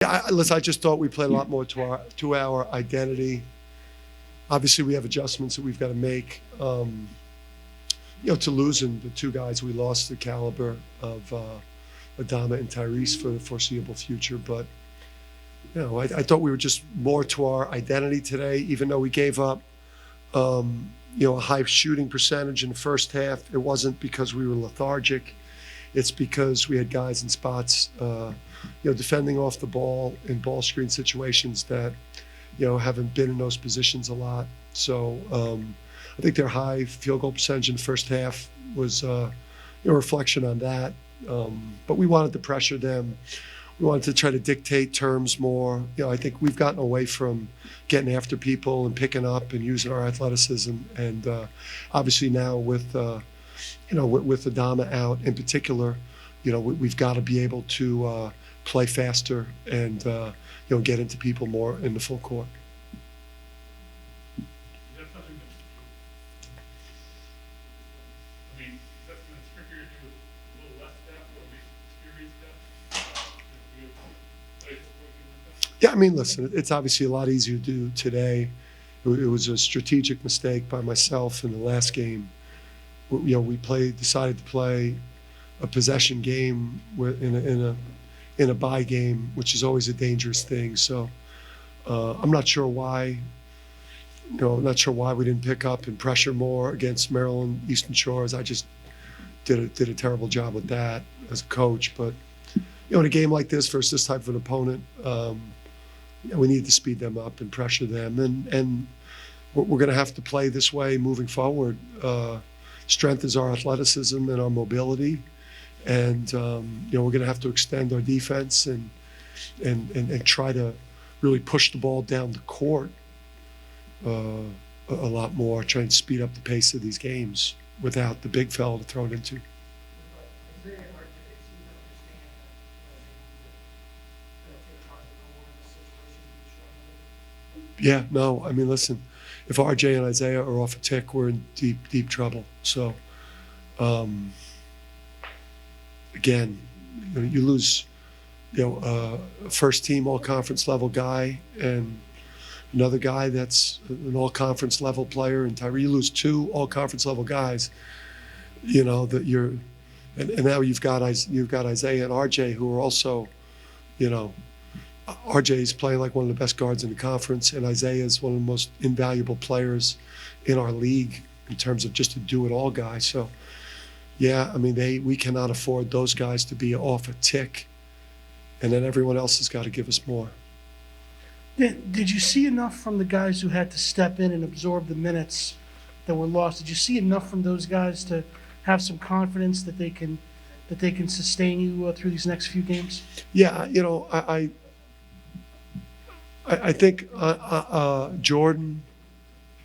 Yeah, listen, I just thought we played a lot more to our identity. Obviously, we have adjustments that we've got to make. To losing the two guys we lost, the caliber of Adama and Tyrese for the foreseeable future. But I thought we were just more to our identity today, even though we gave up a high shooting percentage in the first half. It wasn't because we were lethargic. It's because we had guys in spots, defending off the ball in ball screen situations that, haven't been in those positions a lot. So I think their high field goal percentage in the first half was a reflection on that. But we wanted to pressure them. We wanted to try to dictate terms more. I think we've gotten away from getting after people and picking up and using our athleticism. And obviously now with Adama out in particular, we've got to be able to play faster and get into people more in the full court. Yeah, listen, it's obviously a lot easier to do today. It was a strategic mistake by myself in the last game. We decided to play a possession game in a bye game, which is always a dangerous thing. So I'm not sure why. I'm not sure why we didn't pick up and pressure more against Maryland Eastern Shores. I just did a terrible job with that as a coach. But in a game like this versus this type of an opponent, we need to speed them up and pressure them, and we're going to have to play this way moving forward. Strength is our athleticism and our mobility, and we're going to have to extend our defense and try to really push the ball down the court a lot more, try and speed up the pace of these games without the big fella to throw it into. Yeah, no, listen, if RJ and Isaiah are off a tick, we're in deep trouble. So, again, you lose, a first team all conference level guy and another guy that's an all conference level player, and Tyree, you lose two all conference level guys. That you're, and now you've got Isaiah and RJ who are also, RJ is playing like one of the best guards in the conference, and Isaiah is one of the most invaluable players in our league in terms of just a do-it-all guy. So, yeah, we cannot afford those guys to be off a tick, and then everyone else has got to give us more. Did you see enough from the guys who had to step in and absorb the minutes that were lost? Did you see enough from those guys to have some confidence that they can sustain you through these next few games? Yeah, I think Jordan.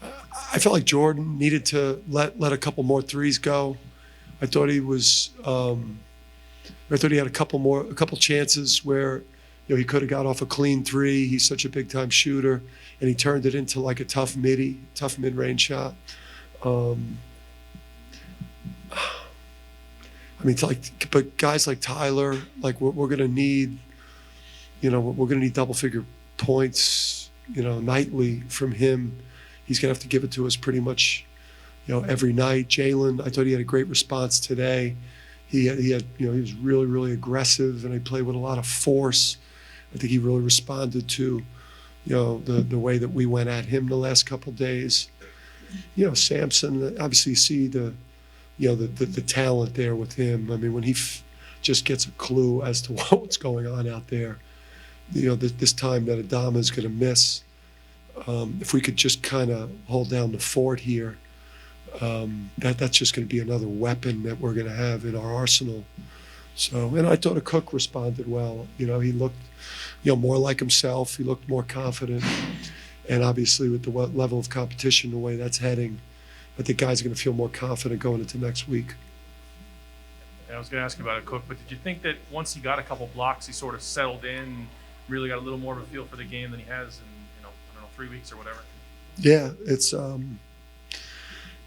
I felt like Jordan needed to let a couple more threes go. I thought he was. I thought he had a couple chances where, he could have got off a clean three. He's such a big time shooter, and he turned it into like a tough mid-range shot. But guys like Tyler, like we're going to need. We're going to need double-figure points, nightly from him. He's going to have to give it to us pretty much, every night. Jalen, I thought he had a great response today. He was really, really aggressive, and he played with a lot of force. I think he really responded to, the way that we went at him the last couple of days. Sampson, obviously you see the talent there with him. When he just gets a clue as to what's going on out there, this time that Adama is going to miss, if we could just kind of hold down the fort here, that's just going to be another weapon that we're going to have in our arsenal. So, and I thought Akok responded well. He looked, more like himself. He looked more confident. And obviously with the level of competition, the way that's heading, I think guys are going to feel more confident going into next week. I was going to ask you about Akok, but did you think that once he got a couple blocks, he sort of settled in, really got a little more of a feel for the game than he has in, 3 weeks or whatever? Yeah, it's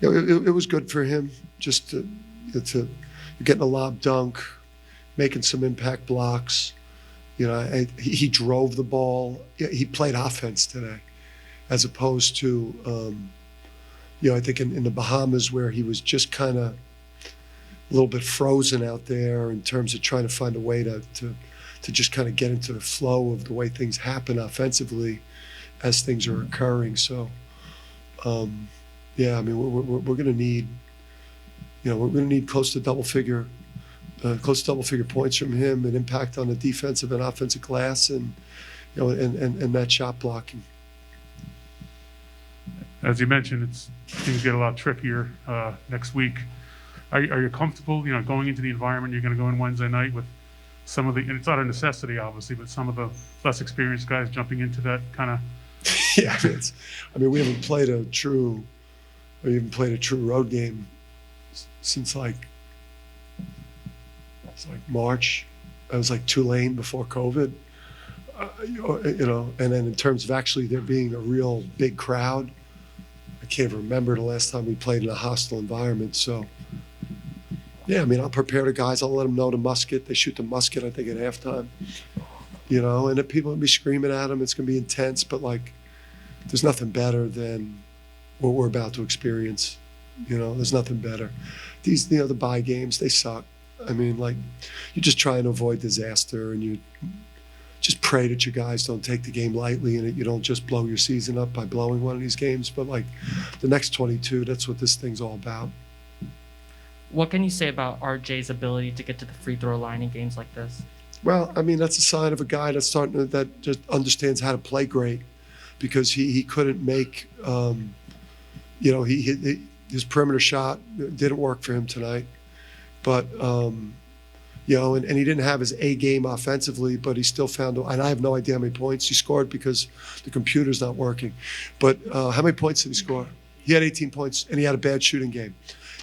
it was good for him just to getting a lob dunk, making some impact blocks, You know, he drove the ball. He played offense today, as opposed to, you know, I think in the Bahamas where he was just kind of a little bit frozen out there in terms of trying to find a way to just kind of get into the flow of the way things happen offensively as things are occurring. So, yeah, I mean, we're going to need, you know, we're going to need close to double figure points from him, and impact on the defensive and offensive glass, and you know, and that shot blocking. As you mentioned, things get a lot trickier next week. Are you comfortable, you know, going into the environment you're going to go in Wednesday night with some of the, and it's not a necessity obviously, but some of the less experienced guys jumping into that kind of? Yeah, I mean, we haven't played a true road game since like March. I was like Tulane before COVID, you know, and then in terms of actually there being a real big crowd, I can't remember the last time we played in a hostile environment. So, yeah, I mean, I'll prepare the guys. I'll let them know the musket. They shoot the musket, I think, at halftime. You know, and if people will be screaming at them, it's going to be intense. But, like, there's nothing better than what we're about to experience. You know, there's nothing better. These, you know, the bye games, they suck. I mean, like, you just try and avoid disaster, and you just pray that your guys don't take the game lightly and that you don't just blow your season up by blowing one of these games. But, like, the next 22, that's what this thing's all about. What can you say about RJ's ability to get to the free throw line in games like this? Well, I mean, that's a sign of a guy that just understands how to play great, because he couldn't make, you know, his perimeter shot didn't work for him tonight. But, you know, and he didn't have his A game offensively, but he still found, and I have no idea how many points he scored because the computer's not working. But how many points did he score? He had 18 points, and he had a bad shooting game.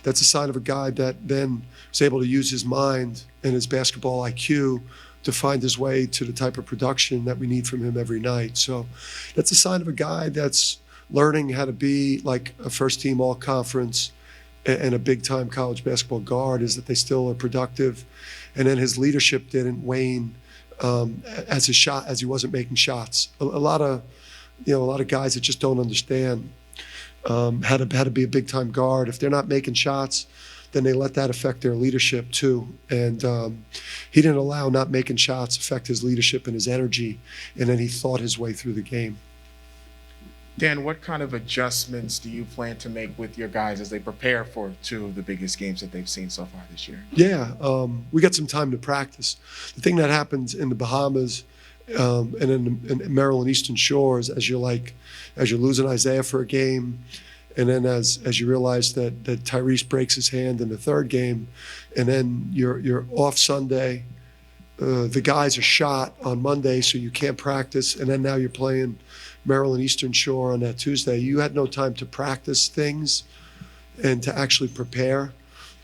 That's a sign of a guy that then was able to use his mind and his basketball IQ to find his way to the type of production that we need from him every night. So that's a sign of a guy that's learning how to be like a first-team all-conference and a big-time college basketball guard, is that they still are productive. And then his leadership didn't wane as he wasn't making shots. A lot of guys that just don't understand how to be a big-time guard. If they're not making shots, then they let that affect their leadership too. And he didn't allow not making shots affect his leadership and his energy, and then he thought his way through the game. Dan, what kind of adjustments do you plan to make with your guys as they prepare for two of the biggest games that they've seen so far this year? Yeah, we got some time to practice. The thing that happens in the Bahamas and in Maryland Eastern Shores, as you're losing Isaiah for a game, and then as you realize that Tyrese breaks his hand in the third game, and then you're off Sunday, the guys are shot on Monday, so you can't practice, and then now you're playing Maryland Eastern Shore on that Tuesday. You had no time to practice things and to actually prepare.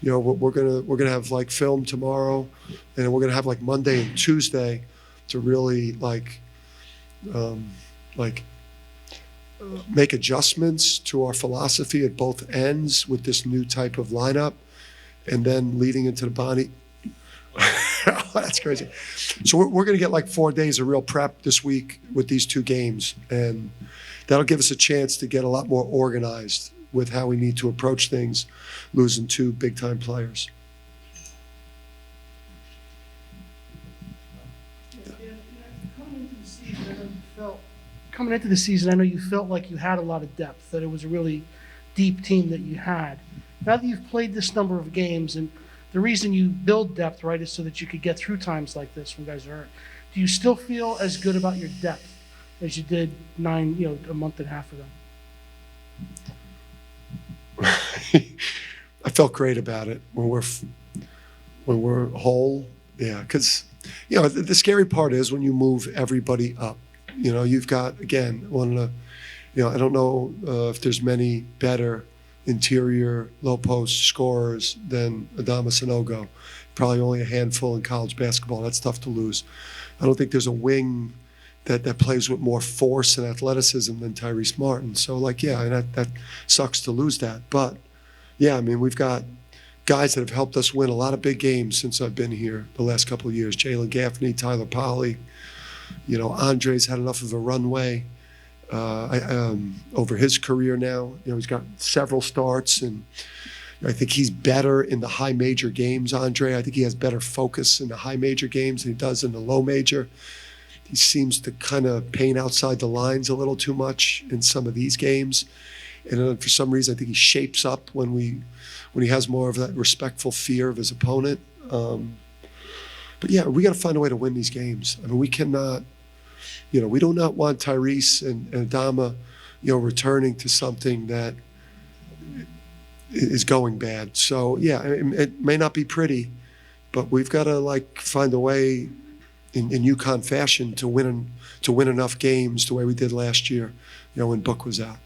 You know, we're gonna have like film tomorrow, and we're gonna have like Monday and Tuesday to really make adjustments to our philosophy at both ends with this new type of lineup, and then leading into the Bonnie. That's crazy. So we're going to get like 4 days of real prep this week with these two games, and that'll give us a chance to get a lot more organized with how we need to approach things, losing two big-time players. Coming into the season, I know you felt like you had a lot of depth, that it was a really deep team that you had. Now that you've played this number of games, and the reason you build depth, right, is so that you could get through times like this when guys are hurt. Do you still feel as good about your depth as you did a month and a half ago? I felt great about it when we're whole. Yeah, because you know the scary part is when you move everybody up. You know, you've got, again, one of the, you know, I don't know if there's many better interior low post scorers than Adama Sanogo. Probably only a handful in college basketball. That's tough to lose. I don't think there's a wing that plays with more force and athleticism than Tyrese Martin. So, like, yeah, and that sucks to lose that. But, yeah, I mean, we've got guys that have helped us win a lot of big games since I've been here the last couple of years. Jalen Gaffney, Tyler Polley. Andre's had enough of a runway over his career now. He's got several starts, and I think he's better in the high major games, Andre. I think he has better focus in the high major games than he does in the low major. He seems to kind of paint outside the lines a little too much in some of these games. And for some reason, I think he shapes up when he has more of that respectful fear of his opponent. But yeah, we got to find a way to win these games. I mean, we cannot, we do not want Tyrese and Adama, returning to something that is going bad. So yeah, it may not be pretty, but we've got to find a way in UConn fashion to win enough games the way we did last year, when Book was out.